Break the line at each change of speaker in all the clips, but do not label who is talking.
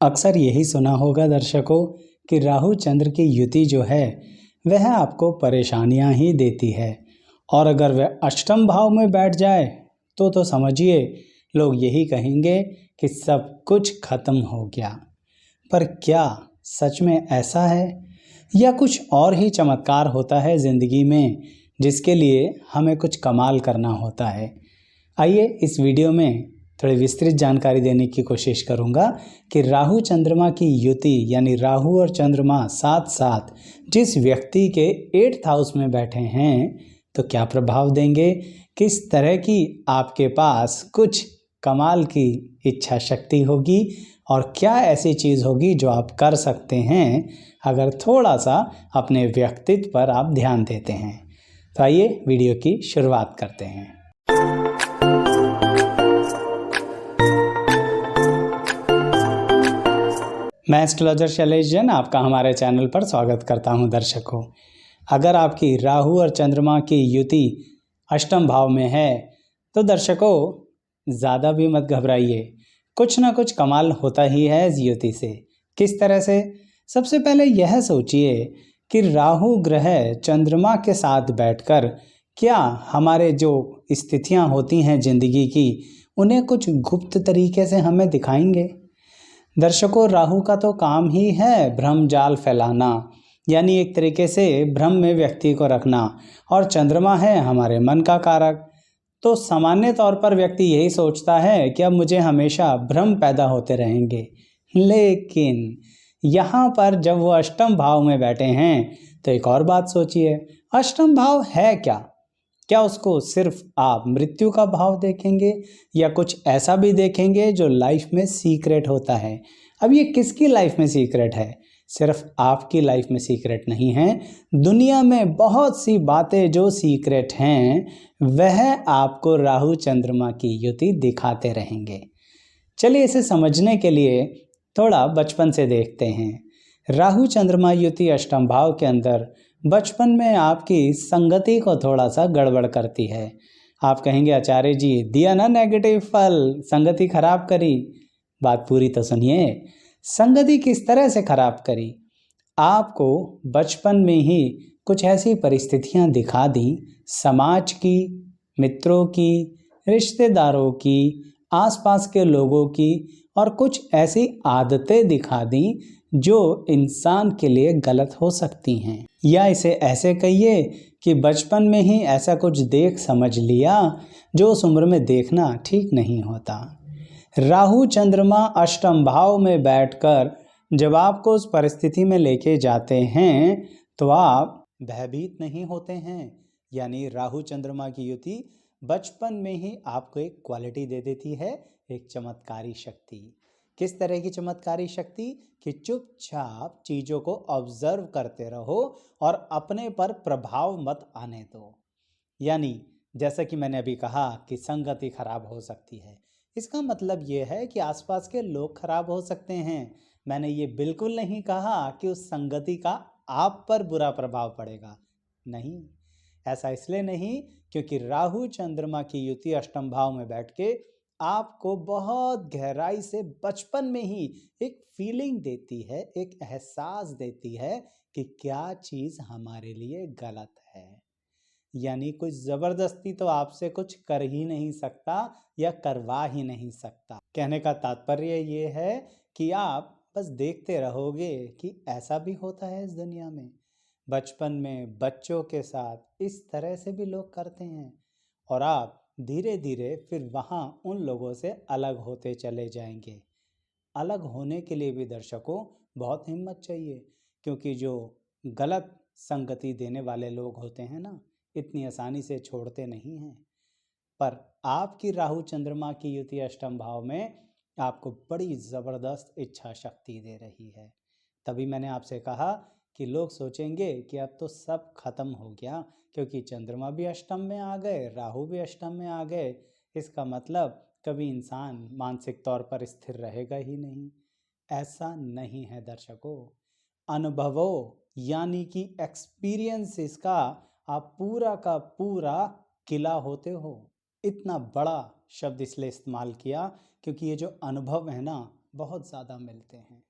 अक्सर यही सुना होगा दर्शकों कि राहु चंद्र की युति जो है वह आपको परेशानियां ही देती है। और अगर वह अष्टम भाव में बैठ जाए तो समझिए लोग यही कहेंगे कि सब कुछ खत्म हो गया। पर क्या सच में ऐसा है या कुछ और ही चमत्कार होता है ज़िंदगी में जिसके लिए हमें कुछ कमाल करना होता है? आइए इस वीडियो में थोड़ी विस्तृत जानकारी देने की कोशिश करूंगा कि राहु चंद्रमा की युति यानी राहु और चंद्रमा साथ साथ जिस व्यक्ति के 8th हाउस में बैठे हैं तो क्या प्रभाव देंगे, किस तरह की आपके पास कुछ कमाल की इच्छा शक्ति होगी और क्या ऐसी चीज़ होगी जो आप कर सकते हैं अगर थोड़ा सा अपने व्यक्तित्व पर आप ध्यान देते हैं। तो आइए वीडियो की शुरुआत करते हैं। मैं एस्ट्रोलॉजर शैलेश जैन आपका हमारे चैनल पर स्वागत करता हूं। दर्शकों, अगर आपकी राहु और चंद्रमा की युति अष्टम भाव में है तो दर्शकों ज़्यादा भी मत घबराइए, कुछ ना कुछ कमाल होता ही है इस युति से। किस तरह से? सबसे पहले यह सोचिए कि राहु ग्रह चंद्रमा के साथ बैठकर क्या हमारे जो स्थितियां होती हैं जिंदगी की उन्हें कुछ गुप्त तरीके से हमें दिखाएंगे। दर्शकों, राहु का तो काम ही है भ्रम जाल फैलाना, यानी एक तरीके से भ्रम में व्यक्ति को रखना, और चंद्रमा है हमारे मन का कारक। तो सामान्य तौर पर व्यक्ति यही सोचता है कि अब मुझे हमेशा भ्रम पैदा होते रहेंगे, लेकिन यहाँ पर जब वो अष्टम भाव में बैठे हैं तो एक और बात सोचिए, अष्टम भाव है क्या? क्या उसको सिर्फ आप मृत्यु का भाव देखेंगे या कुछ ऐसा भी देखेंगे जो लाइफ में सीक्रेट होता है? अब ये किसकी लाइफ में सीक्रेट है? सिर्फ आपकी लाइफ में सीक्रेट नहीं है, दुनिया में बहुत सी बातें जो सीक्रेट हैं वह आपको राहु चंद्रमा की युति दिखाते रहेंगे। चलिए इसे समझने के लिए थोड़ा बचपन से देखते हैं। राहु चंद्रमा युति अष्टम भाव के अंदर बचपन में आपकी संगति को थोड़ा सा गड़बड़ करती है। आप कहेंगे आचार्य जी दिया ना नेगेटिव फल, संगति खराब करी। बात पूरी तो सुनिए, संगति किस तरह से खराब करी। आपको बचपन में ही कुछ ऐसी परिस्थितियां दिखा दी, समाज की, मित्रों की, रिश्तेदारों की, आसपास के लोगों की, और कुछ ऐसी आदतें दिखा दी जो इंसान के लिए गलत हो सकती हैं। या इसे ऐसे कहिए कि बचपन में ही ऐसा कुछ देख समझ लिया जो उस उम्र में देखना ठीक नहीं होता। राहु चंद्रमा अष्टम भाव में बैठकर जब आपको उस परिस्थिति में लेके जाते हैं तो आप भयभीत नहीं होते हैं। यानी राहु चंद्रमा की युति बचपन में ही आपको एक क्वालिटी दे देती है, एक चमत्कारी शक्ति। किस तरह की चमत्कारी शक्ति? कि चुपचाप चीज़ों को ऑब्जर्व करते रहो और अपने पर प्रभाव मत आने दो। यानी जैसा कि मैंने अभी कहा कि संगति खराब हो सकती है, इसका मतलब ये है कि आसपास के लोग खराब हो सकते हैं। मैंने ये बिल्कुल नहीं कहा कि उस संगति का आप पर बुरा प्रभाव पड़ेगा, नहीं। ऐसा इसलिए नहीं क्योंकि राहु चंद्रमा की युति अष्टम भाव में बैठ के आपको बहुत गहराई से बचपन में ही एक फीलिंग देती है, एक एहसास देती है कि क्या चीज़ हमारे लिए गलत है। यानी कोई ज़बरदस्ती तो आपसे कुछ कर ही नहीं सकता या करवा ही नहीं सकता। कहने का तात्पर्य ये है कि आप बस देखते रहोगे कि ऐसा भी होता है इस दुनिया में। बचपन में बच्चों के साथ इस तरह से भी लोग करते हैं और आप धीरे धीरे फिर वहाँ उन लोगों से अलग होते चले जाएंगे। अलग होने के लिए भी दर्शकों बहुत हिम्मत चाहिए, क्योंकि जो गलत संगति देने वाले लोग होते हैं ना, इतनी आसानी से छोड़ते नहीं हैं। पर आपकी राहु चंद्रमा की युति अष्टम भाव में आपको बड़ी ज़बरदस्त इच्छा शक्ति दे रही है। तभी मैंने आपसे कहा कि लोग सोचेंगे कि अब तो सब खत्म हो गया, क्योंकि चंद्रमा भी अष्टम में आ गए, राहु भी अष्टम में आ गए। इसका मतलब कभी इंसान मानसिक तौर पर स्थिर रहेगा ही नहीं। ऐसा नहीं है दर्शकों। अनुभवों यानी कि एक्सपीरियंसेस का आप पूरा का पूरा किला होते हो। इतना बड़ा शब्द इसलिए इस्तेमाल किया क्योंकि ये जो अनुभव है ना, बहुत ज़्यादा मिलते हैं।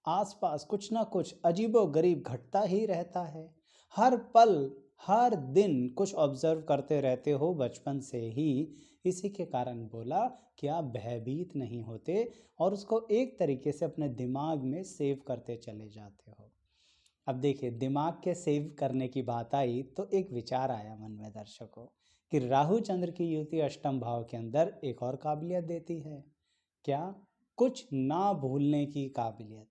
आसपास कुछ ना कुछ अजीबो-गरीब घटता ही रहता है। हर पल, हर दिन कुछ ऑब्जर्व करते रहते हो बचपन से ही। इसी के कारण बोला कि आप भयभीत नहीं होते और उसको एक तरीके से अपने दिमाग में सेव करते चले जाते हो। अब देखिए, दिमाग के सेव करने की बात आई तो एक विचार आया मन में दर्शकों कि राहु चंद्र की युति अष्टम भाव के अंदर एक और काबिलियत देती है। क्या? कुछ ना भूलने की काबिलियत।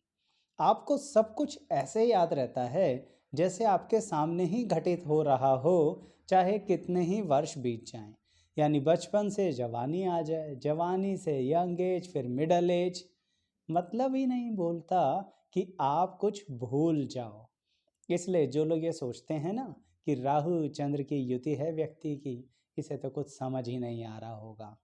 आपको सब कुछ ऐसे याद रहता है जैसे आपके सामने ही घटित हो रहा हो, चाहे कितने ही वर्ष बीत जाएं। यानी बचपन से जवानी आ जाए, जवानी से यंग एज, फिर मिडल एज। मतलब ही नहीं बोलता कि आप कुछ भूल जाओ। इसलिए जो लोग ये सोचते हैं ना कि राहु चंद्र की युति है व्यक्ति की, इसे तो कुछ समझ ही नहीं आ रहा होगा।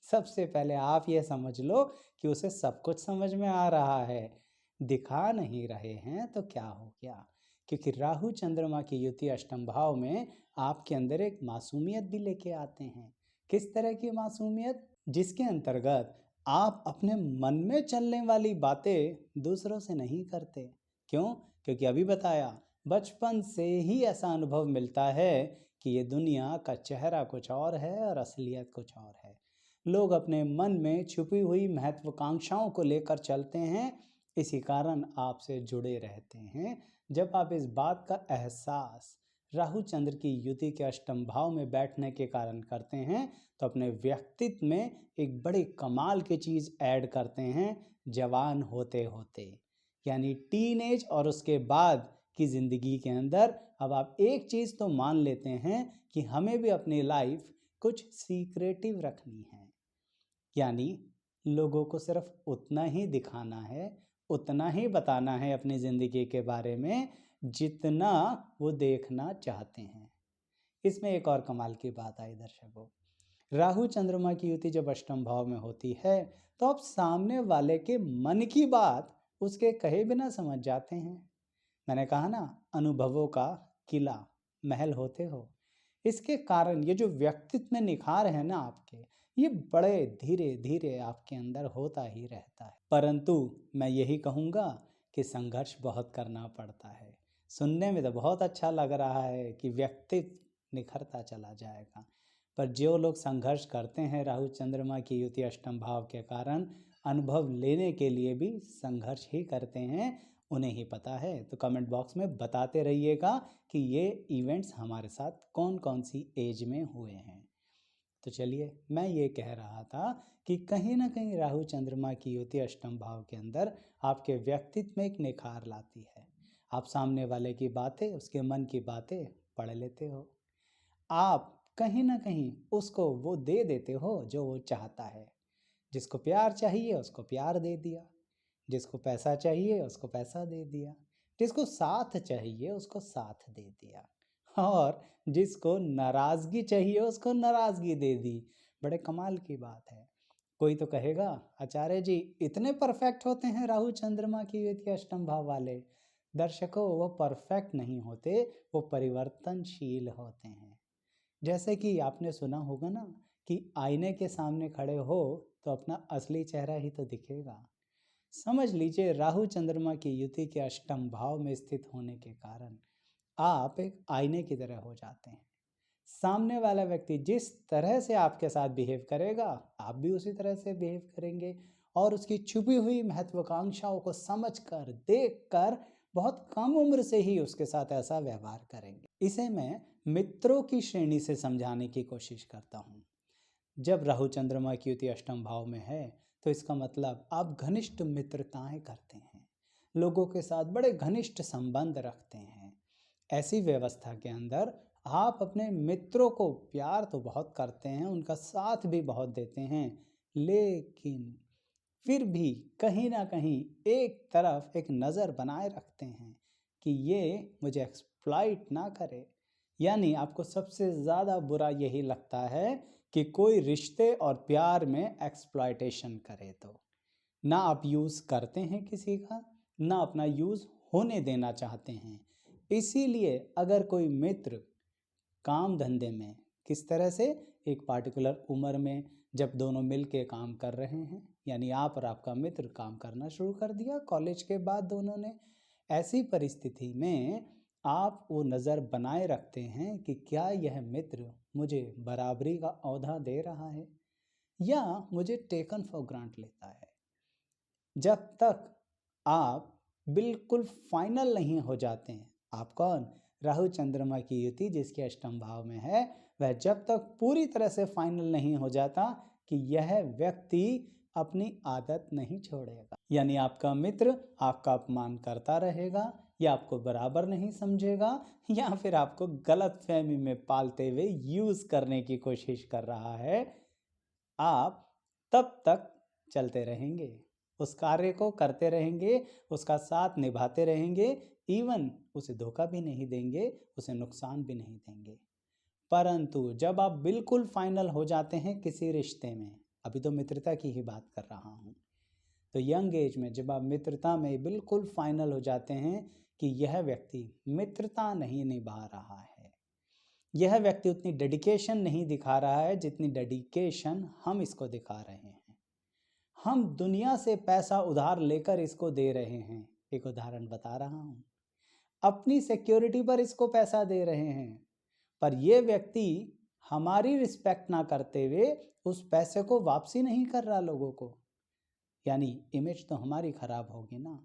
सबसे पहले आप ये समझ लो कि उसे सब कुछ समझ में आ रहा है। दिखा नहीं रहे हैं तो क्या हो गया, क्योंकि राहु चंद्रमा की युति अष्टम भाव में आपके अंदर एक मासूमियत भी लेके आते हैं। किस तरह की मासूमियत? जिसके अंतर्गत आप अपने मन में चलने वाली बातें दूसरों से नहीं करते। क्यों? क्योंकि अभी बताया, बचपन से ही ऐसा अनुभव मिलता है कि ये दुनिया का चेहरा कुछ और है और असलियत कुछ और है। लोग अपने मन में छुपी हुई महत्वाकांक्षाओं को लेकर चलते हैं, इसी कारण आपसे जुड़े रहते हैं। जब आप इस बात का एहसास राहु चंद्र की युति के अष्टम भाव में बैठने के कारण करते हैं तो अपने व्यक्तित्व में एक बड़ी कमाल की चीज़ ऐड करते हैं जवान होते होते। यानी टीन एज और उसके बाद की ज़िंदगी के अंदर अब आप एक चीज़ तो मान लेते हैं कि हमें भी अपनी लाइफ कुछ सीक्रेटिव रखनी है। यानी लोगों को सिर्फ उतना ही दिखाना है, उतना ही बताना है अपनी ज़िंदगी के बारे में जितना वो देखना चाहते हैं। इसमें एक और कमाल की बात आई दर्शकों, राहु चंद्रमा की युति जब अष्टम भाव में होती है तो आप सामने वाले के मन की बात उसके कहे बिना समझ जाते हैं। मैंने कहा ना, अनुभवों का किला महल होते हो। इसके कारण ये जो व्यक्तित्व में निखार है ना आपके, ये बड़े धीरे धीरे आपके अंदर होता ही रहता है। परंतु मैं यही कहूँगा कि संघर्ष बहुत करना पड़ता है। सुनने में तो बहुत अच्छा लग रहा है कि व्यक्तित्व निखरता चला जाएगा, पर जो लोग संघर्ष करते हैं राहु चंद्रमा की युति अष्टम भाव के कारण, अनुभव लेने के लिए भी संघर्ष ही करते हैं, उन्हें ही पता है। तो कमेंट बॉक्स में बताते रहिएगा कि ये इवेंट्स हमारे साथ कौन कौन सी एज में हुए हैं। तो चलिए, मैं ये कह रहा था कि कहीं ना कहीं राहु चंद्रमा की युति अष्टम भाव के अंदर आपके व्यक्तित्व में एक निखार लाती है। आप सामने वाले की बातें, उसके मन की बातें पढ़ लेते हो। आप कहीं ना कहीं उसको वो दे देते हो जो वो चाहता है। जिसको प्यार चाहिए उसको प्यार दे दिया, जिसको पैसा चाहिए उसको पैसा दे दिया, जिसको साथ चाहिए उसको साथ दे दिया, और जिसको नाराज़गी चाहिए उसको नाराज़गी दे दी। बड़े कमाल की बात है। कोई तो कहेगा, आचार्य जी इतने परफेक्ट होते हैं राहु चंद्रमा की युति अष्टम भाव वाले? दर्शकों, वो परफेक्ट नहीं होते, वो परिवर्तनशील होते हैं। जैसे कि आपने सुना होगा ना कि आईने के सामने खड़े हो तो अपना असली चेहरा ही तो दिखेगा। समझ लीजिए, राहु चंद्रमा की युति के अष्टम भाव में स्थित होने के कारण आप एक आईने की तरह हो जाते हैं। सामने वाला व्यक्ति जिस तरह से आपके साथ बिहेव करेगा, आप भी उसी तरह से बिहेव करेंगे, और उसकी छुपी हुई महत्वाकांक्षाओं को समझकर, देखकर बहुत कम उम्र से ही उसके साथ ऐसा व्यवहार करेंगे। इसे मैं मित्रों की श्रेणी से समझाने की कोशिश करता हूँ। जब राहु चंद्रमा की युति अष्टम भाव में है तो इसका मतलब आप घनिष्ठ मित्रताएं करते हैं, लोगों के साथ बड़े घनिष्ठ संबंध रखते हैं। ऐसी व्यवस्था के अंदर आप अपने मित्रों को प्यार तो बहुत करते हैं, उनका साथ भी बहुत देते हैं, लेकिन फिर भी कहीं ना कहीं एक तरफ एक नज़र बनाए रखते हैं कि ये मुझे एक्सप्लॉइट ना करे। यानी आपको सबसे ज़्यादा बुरा यही लगता है कि कोई रिश्ते और प्यार में एक्सप्लॉइटेशन करे। तो ना आप यूज़ करते हैं किसी का, ना अपना यूज़ होने देना चाहते हैं। इसीलिए अगर कोई मित्र काम धंधे में किस तरह से, एक पार्टिकुलर उम्र में जब दोनों मिल के काम कर रहे हैं, यानी आप और आपका मित्र काम करना शुरू कर दिया कॉलेज के बाद दोनों ने। ऐसी परिस्थिति में आप वो नज़र बनाए रखते हैं कि क्या यह मित्र मुझे बराबरी का ओहदा दे रहा है या मुझे टेकन फॉर ग्रांट लेता है। जब तक आप बिल्कुल फाइनल नहीं हो जाते हैं, आप कौन, राहु चंद्रमा की युति जिसके अष्टम भाव में है, वह जब तक पूरी तरह से फाइनल नहीं हो जाता कि यह व्यक्ति अपनी आदत नहीं छोड़ेगा। यानी आपका मित्र आपका अपमान करता रहेगा या आपको बराबर नहीं समझेगा या फिर आपको गलत फहमी में पालते हुए यूज करने की कोशिश कर रहा है, आप तब तक चलते रहेंगे, उस कार्य को करते रहेंगे, उसका साथ निभाते रहेंगे, इवन उसे धोखा भी नहीं देंगे, उसे नुकसान भी नहीं देंगे। परंतु जब आप बिल्कुल फाइनल हो जाते हैं किसी रिश्ते में, अभी तो मित्रता की ही बात कर रहा हूँ, तो यंग एज में जब आप मित्रता में बिल्कुल फाइनल हो जाते हैं कि यह व्यक्ति मित्रता नहीं निभा रहा है, यह व्यक्ति उतनी डेडिकेशन नहीं दिखा रहा है जितनी डेडिकेशन हम इसको दिखा रहे हैं, हम दुनिया से पैसा उधार लेकर इसको दे रहे हैं। एक उदाहरण बता रहा हूँ, अपनी सिक्योरिटी पर इसको पैसा दे रहे हैं, पर यह व्यक्ति हमारी रिस्पेक्ट ना करते हुए उस पैसे को वापसी नहीं कर रहा लोगों को, यानी इमेज तो हमारी खराब होगी ना।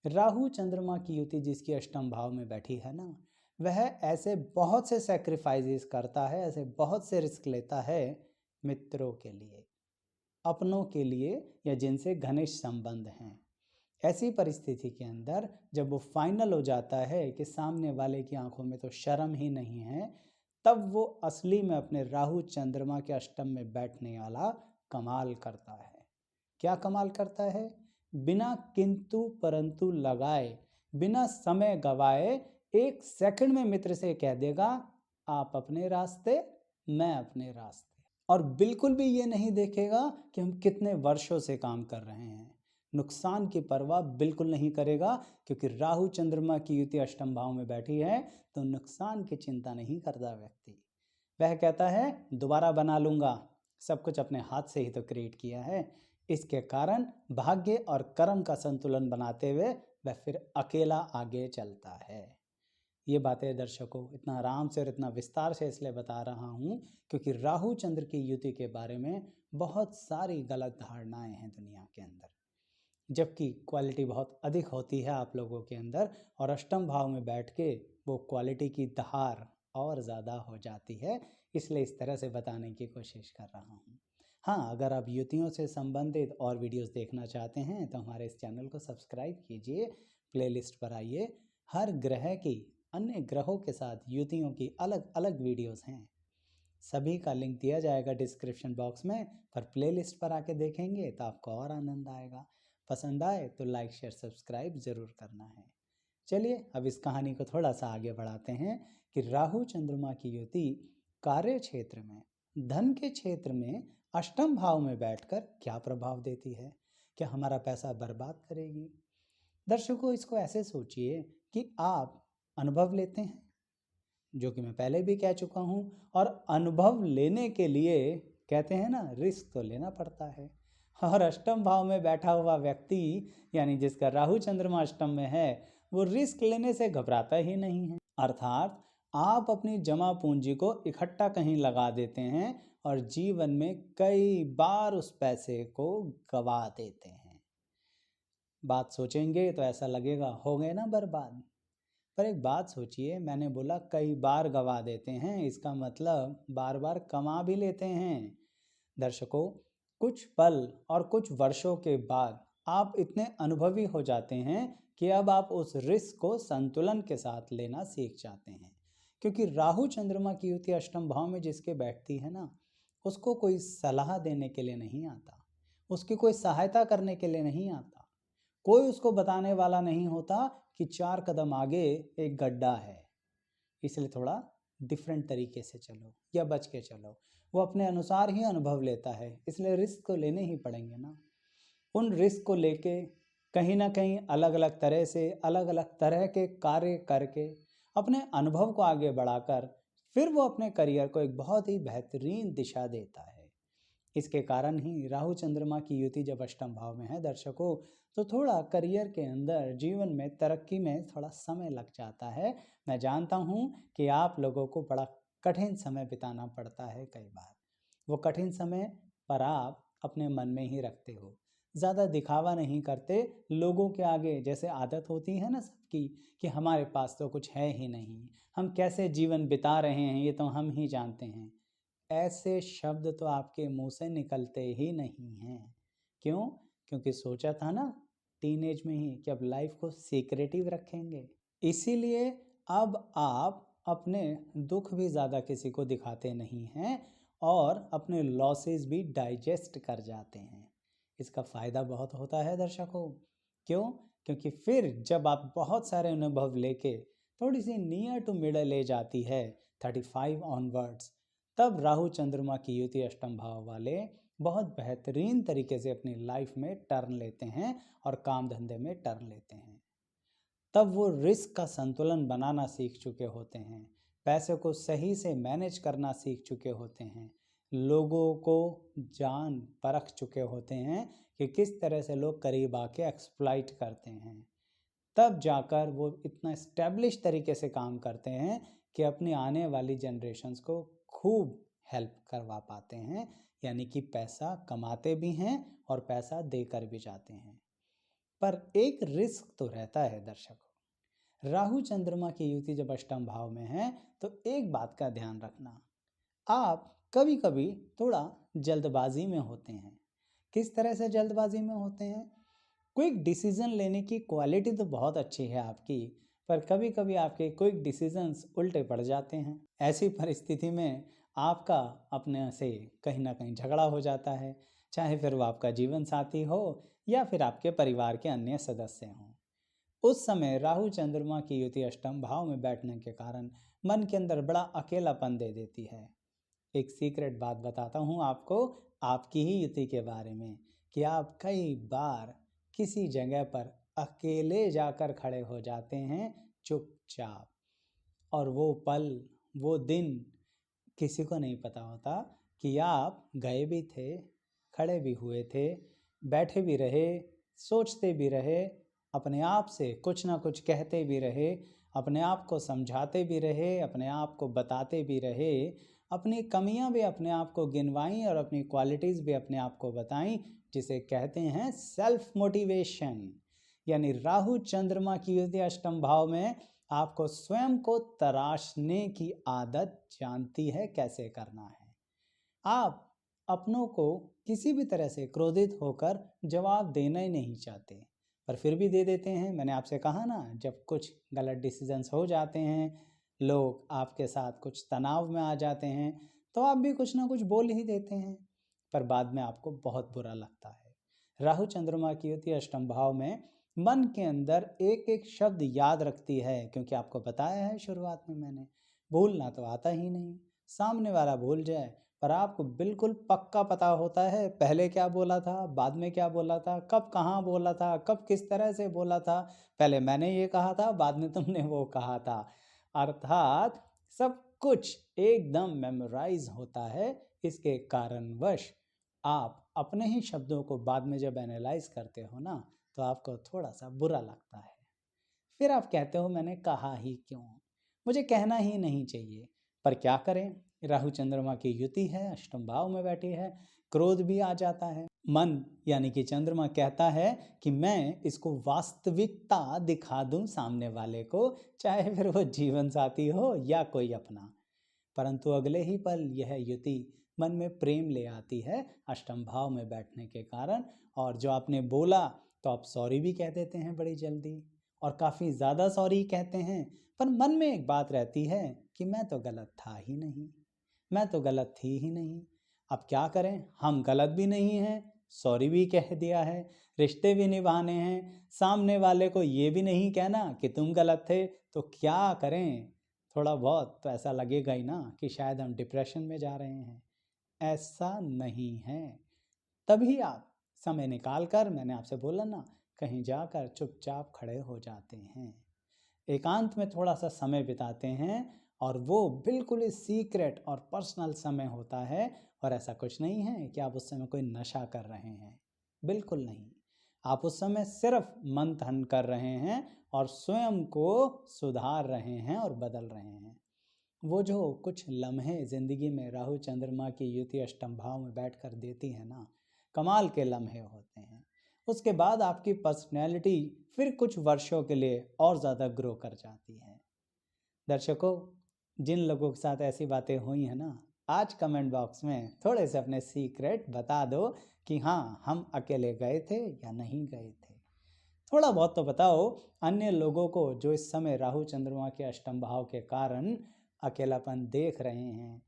राहु चंद्रमा की युति जिसकी अष्टम भाव में बैठी है ना, वह ऐसे बहुत से सैक्रिफाइसेस करता है, ऐसे बहुत से रिस्क लेता है मित्रों के लिए, अपनों के लिए या जिनसे घनिष्ठ संबंध हैं। ऐसी परिस्थिति के अंदर जब वो फाइनल हो जाता है कि सामने वाले की आंखों में तो शर्म ही नहीं है, तब वो असली में अपने राहु चंद्रमा के अष्टम में बैठने वाला कमाल करता है। क्या कमाल करता है? बिना किंतु परंतु लगाए, बिना समय गवाए, एक सेकंड में मित्र से कह देगा आप अपने रास्ते, मैं अपने रास्ते, और बिल्कुल भी ये नहीं देखेगा कि हम कितने वर्षों से काम कर रहे हैं। नुकसान की परवाह बिल्कुल नहीं करेगा, क्योंकि राहु चंद्रमा की युति अष्टम भाव में बैठी है तो नुकसान की चिंता नहीं करता व्यक्ति। वह कहता है दोबारा बना लूंगा, सब कुछ अपने हाथ से ही तो क्रिएट किया है। इसके कारण भाग्य और कर्म का संतुलन बनाते हुए वह फिर अकेला आगे चलता है। ये बातें दर्शकों इतना आराम से और इतना विस्तार से इसलिए बता रहा हूँ क्योंकि राहु चंद्र की युति के बारे में बहुत सारी गलत धारणाएं हैं दुनिया के अंदर, जबकि क्वालिटी बहुत अधिक होती है आप लोगों के अंदर, और अष्टम भाव में बैठ के वो क्वालिटी की धार और ज़्यादा हो जाती है। इसलिए इस तरह से बताने की कोशिश कर रहा हूँ। हाँ, अगर आप युतियों से संबंधित और वीडियोस देखना चाहते हैं तो हमारे इस चैनल को सब्सक्राइब कीजिए, प्लेलिस्ट पर आइए। हर ग्रह की अन्य ग्रहों के साथ युतियों की अलग अलग वीडियोस हैं, सभी का लिंक दिया जाएगा डिस्क्रिप्शन बॉक्स में, पर प्लेलिस्ट पर आके देखेंगे तो आपको और आनंद आएगा। पसंद आए तो लाइक शेयर सब्सक्राइब ज़रूर करना है। चलिए अब इस कहानी को थोड़ा सा आगे बढ़ाते हैं कि राहु चंद्रमा की युति कार्य क्षेत्र में, धन के क्षेत्र में अष्टम भाव में बैठकर क्या प्रभाव देती है, क्या हमारा पैसा बर्बाद करेगी। दर्शकों इसको ऐसे सोचिए कि आप अनुभव लेते हैं, जो कि मैं पहले भी कह चुका हूँ, और अनुभव लेने के लिए कहते हैं ना रिस्क तो लेना पड़ता है। और अष्टम भाव में बैठा हुआ व्यक्ति यानी जिसका राहु चंद्रमा अष्टम में है, वो रिस्क लेने से घबराता ही नहीं है। अर्थात आप अपनी जमा पूंजी को इकट्ठा कहीं लगा देते हैं और जीवन में कई बार उस पैसे को गवा देते हैं। बात सोचेंगे तो ऐसा लगेगा हो गए ना बर्बाद, पर एक बात सोचिए, मैंने बोला कई बार गवा देते हैं, इसका मतलब बार बार कमा भी लेते हैं। दर्शकों कुछ पल और कुछ वर्षों के बाद आप इतने अनुभवी हो जाते हैं कि अब आप उस रिस्क को संतुलन के साथ लेना सीख जाते हैं, क्योंकि राहु चंद्रमा की युति अष्टम भाव में जिसके बैठती है ना, उसको कोई सलाह देने के लिए नहीं आता, उसकी कोई सहायता करने के लिए नहीं आता, कोई उसको बताने वाला नहीं होता कि 4 कदम आगे एक गड्ढा है, इसलिए थोड़ा डिफरेंट तरीके से चलो या बच के चलो। वो अपने अनुसार ही अनुभव लेता है, इसलिए रिस्क तो लेने ही पड़ेंगे ना। उन रिस्क को लेके कहीं ना कहीं अलग अलग तरह से अलग अलग तरह के कार्य करके अपने अनुभव को आगे बढ़ाकर फिर वो अपने करियर को एक बहुत ही बेहतरीन दिशा देता है। इसके कारण ही राहु चंद्रमा की युति जब अष्टम भाव में है दर्शकों, तो थोड़ा करियर के अंदर, जीवन में तरक्की में थोड़ा समय लग जाता है। मैं जानता हूँ कि आप लोगों को बड़ा कठिन समय बिताना पड़ता है कई बार। वो कठिन समय पर आप अपने मन में ही रखते हो, ज़्यादा दिखावा नहीं करते लोगों के आगे। जैसे आदत होती है ना सबकी कि हमारे पास तो कुछ है ही नहीं, हम कैसे जीवन बिता रहे हैं ये तो हम ही जानते हैं। ऐसे शब्द तो आपके मुंह से निकलते ही नहीं हैं। क्यों? क्योंकि सोचा था ना टीनेज में ही कि अब लाइफ को सीक्रेटिव रखेंगे। इसीलिए अब आप अपने दुख भी ज़्यादा किसी को दिखाते नहीं हैं और अपने लॉसेस भी डाइजेस्ट कर जाते हैं। इसका फ़ायदा बहुत होता है दर्शकों। क्यों? क्योंकि फिर जब आप बहुत सारे अनुभव लेके थोड़ी सी नियर टू मिडल एज आती है 35 ऑनवर्ड्स, तब राहु चंद्रमा की युति अष्टम भाव वाले बहुत बेहतरीन तरीके से अपनी लाइफ में टर्न लेते हैं और काम धंधे में टर्न लेते हैं। तब वो रिस्क का संतुलन बनाना सीख चुके होते हैं, पैसे को सही से मैनेज करना सीख चुके होते हैं, लोगों को जान परख चुके होते हैं कि किस तरह से लोग करीब आके एक्सप्लॉइट करते हैं। तब जाकर वो इतना एस्टेब्लिश तरीके से काम करते हैं कि अपनी आने वाली जनरेशन्स को खूब हेल्प करवा पाते हैं, यानी कि पैसा कमाते भी हैं और पैसा देकर भी जाते हैं। पर एक रिस्क तो रहता है दर्शकों। राहु चंद्रमा की युति जब अष्टम भाव में है तो एक बात का ध्यान रखना, आप कभी कभी थोड़ा जल्दबाजी में होते हैं। किस तरह से जल्दबाजी में होते हैं? क्विक डिसीजन लेने की क्वालिटी तो बहुत अच्छी है आपकी, पर कभी कभी आपके क्विक डिसीजंस उल्टे पड़ जाते हैं। ऐसी परिस्थिति में आपका अपने से कहीं ना कहीं झगड़ा हो जाता है, चाहे फिर वो आपका जीवन साथी हो या फिर आपके परिवार के अन्य सदस्य हों। उस समय राहु चंद्रमा की युति अष्टम भाव में बैठने के कारण मन के अंदर बड़ा अकेलापन दे देती है। एक सीक्रेट बात बताता हूँ आपको, आपकी ही युति के बारे में, कि आप कई बार किसी जगह पर अकेले जाकर खड़े हो जाते हैं चुपचाप, और वो पल, वो दिन किसी को नहीं पता होता कि आप गए भी थे, खड़े भी हुए थे, बैठे भी रहे, सोचते भी रहे, अपने आप से कुछ ना कुछ कहते भी रहे, अपने आप को समझाते भी रहे, अपने आप को बताते भी रहे, अपनी कमियां भी अपने आप को गिनवाई और अपनी क्वालिटीज़ भी अपने आप को बताई, जिसे कहते हैं सेल्फ मोटिवेशन। यानी राहु चंद्रमा की युति अष्टम भाव में आपको स्वयं को तराशने की आदत जानती है कैसे करना है। आप अपनों को किसी भी तरह से क्रोधित होकर जवाब देना ही नहीं चाहते, पर फिर भी दे देते हैं। मैंने आपसे कहा ना, जब कुछ गलत डिसीजंस हो जाते हैं, लोग आपके साथ कुछ तनाव में आ जाते हैं, तो आप भी कुछ ना कुछ बोल ही देते हैं, पर बाद में आपको बहुत बुरा लगता है। राहु चंद्रमा की युति अष्टम भाव में मन के अंदर एक एक शब्द याद रखती है, क्योंकि आपको बताया है शुरुआत में मैंने, भूलना तो आता ही नहीं। सामने वाला भूल जाए पर आपको बिल्कुल पक्का पता होता है पहले क्या बोला था, बाद में क्या बोला था, कब कहाँ बोला था, कब किस तरह से बोला था, पहले मैंने ये कहा था, बाद में तुमने वो कहा था। अर्थात सब कुछ एकदम मेमोराइज होता है। इसके कारणवश आप अपने ही शब्दों को बाद में जब एनालाइज करते हो ना, तो आपको थोड़ा सा बुरा लगता है। फिर आप कहते हो मैंने कहा ही क्यों, मुझे कहना ही नहीं चाहिए। पर क्या करें, राहु चंद्रमा की युति है, अष्टम भाव में बैठी है, क्रोध भी आ जाता है। मन यानी कि चंद्रमा कहता है कि मैं इसको वास्तविकता दिखा दूं सामने वाले को, चाहे फिर वो जीवन साथी हो या कोई अपना। परंतु अगले ही पल यह युति मन में प्रेम ले आती है अष्टम भाव में बैठने के कारण, और जो आपने बोला तो आप सॉरी भी कह देते हैं बड़ी जल्दी, और काफ़ी ज़्यादा सॉरी कहते हैं। पर मन में एक बात रहती है कि मैं तो गलत था ही नहीं, मैं तो गलत थी ही नहीं। अब क्या करें, हम गलत भी नहीं हैं, सॉरी भी कह दिया है, रिश्ते भी निभाने हैं, सामने वाले को ये भी नहीं कहना कि तुम गलत थे, तो क्या करें। थोड़ा बहुत तो ऐसा लगेगा ही ना कि शायद हम डिप्रेशन में जा रहे हैं। ऐसा नहीं है। तभी आप समय निकाल कर, मैंने आपसे बोला ना, कहीं जाकर चुपचाप खड़े हो जाते हैं, एकांत में थोड़ा सा समय बिताते हैं और वो बिल्कुल ही सीक्रेट और पर्सनल समय होता है। और ऐसा कुछ नहीं है कि आप उस समय कोई नशा कर रहे हैं, बिल्कुल नहीं। आप उस समय सिर्फ मंथन कर रहे हैं और स्वयं को सुधार रहे हैं और बदल रहे हैं। वो जो कुछ लम्हे ज़िंदगी में राहु चंद्रमा की युति अष्टम भाव में बैठकर देती है ना, कमाल के लम्हे होते हैं। उसके बाद आपकी पर्सनैलिटी फिर कुछ वर्षों के लिए और ज़्यादा ग्रो कर जाती है। दर्शकों, जिन लोगों के साथ ऐसी बातें हुई हैं ना, आज कमेंट बॉक्स में थोड़े से अपने सीक्रेट बता दो कि हाँ, हम अकेले गए थे या नहीं गए थे। थोड़ा बहुत तो बताओ अन्य लोगों को जो इस समय राहु चंद्रमा के अष्टम भाव के कारण अकेलापन देख रहे हैं,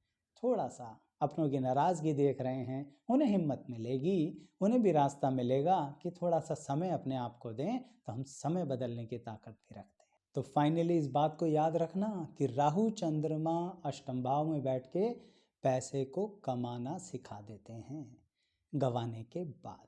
थोड़ा सा अपनों की नाराज़गी देख रहे हैं, उन्हें हिम्मत मिलेगी, उन्हें भी रास्ता मिलेगा कि थोड़ा सा समय अपने आप को दें, तो हम समय बदलने की ताकत भी रखते हैं। तो फाइनली इस बात को याद रखना कि राहु चंद्रमा अष्टम भाव में बैठ के पैसे को कमाना सिखा देते हैं गंवाने के बाद,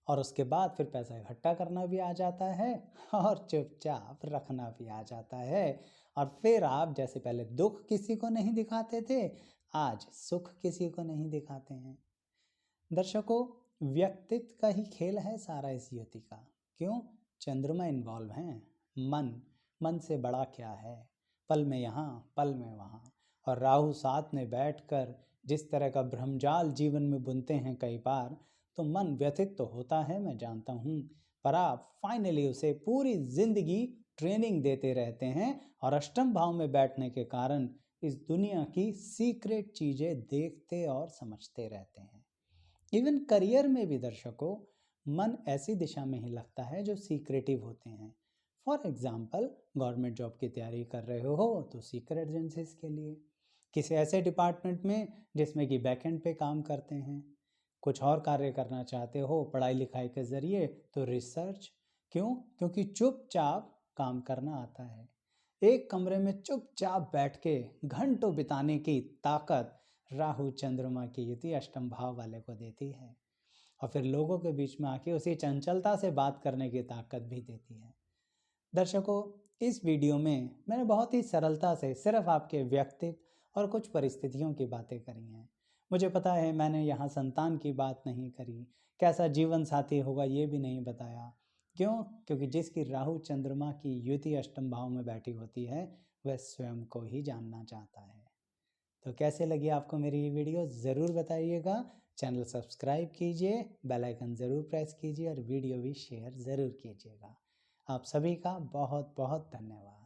और उसके बाद फिर पैसा इकट्ठा करना भी आ जाता है और चुपचाप रखना भी आ जाता है। और फिर आप जैसे पहले दुख किसी को नहीं दिखाते थे, आज सुख किसी को नहीं दिखाते हैं। दर्शकों, व्यक्तित्व का ही खेल है सारा इस युति का। क्यों? चंद्रमा इन्वॉल्व हैं। मन से बड़ा क्या है, पल में यहाँ पल में वहाँ। और राहु साथ में बैठकर जिस तरह का भ्रमजाल जीवन में बुनते हैं कई बार, तो मन व्यथित तो होता है, मैं जानता हूँ, पर आप फाइनली उसे पूरी जिंदगी ट्रेनिंग देते रहते हैं और अष्टम भाव में बैठने के कारण इस दुनिया की सीक्रेट चीज़ें देखते और समझते रहते हैं। इवन करियर में भी दर्शकों, मन ऐसी दिशा में ही लगता है जो सीक्रेटिव होते हैं। फॉर एग्जाम्पल, गवर्नमेंट जॉब की तैयारी कर रहे हो तो सीक्रेट एजेंसीज के लिए, किसी ऐसे डिपार्टमेंट में जिसमें कि बैकएंड पे काम करते हैं, कुछ और कार्य करना चाहते हो पढ़ाई लिखाई के ज़रिए तो रिसर्च। क्यों? क्योंकि चुपचाप काम करना आता है। एक कमरे में चुपचाप बैठ के घंटों बिताने की ताकत राहु चंद्रमा की युति अष्टम भाव वाले को देती है, और फिर लोगों के बीच में आके उसी चंचलता से बात करने की ताकत भी देती है। दर्शकों, इस वीडियो में मैंने बहुत ही सरलता से सिर्फ आपके व्यक्तित्व और कुछ परिस्थितियों की बातें करी हैं। मुझे पता है मैंने यहाँ संतान की बात नहीं करी, कैसा जीवन साथी होगा ये भी नहीं बताया। क्यों? क्योंकि जिसकी राहु चंद्रमा की युति अष्टम भाव में बैठी होती है, वह स्वयं को ही जानना चाहता है। तो कैसे लगी आपको मेरी ये वीडियो, ज़रूर बताइएगा। चैनल सब्सक्राइब कीजिए, बेल आइकन ज़रूर प्रेस कीजिए और वीडियो भी शेयर ज़रूर कीजिएगा। आप सभी का बहुत बहुत धन्यवाद।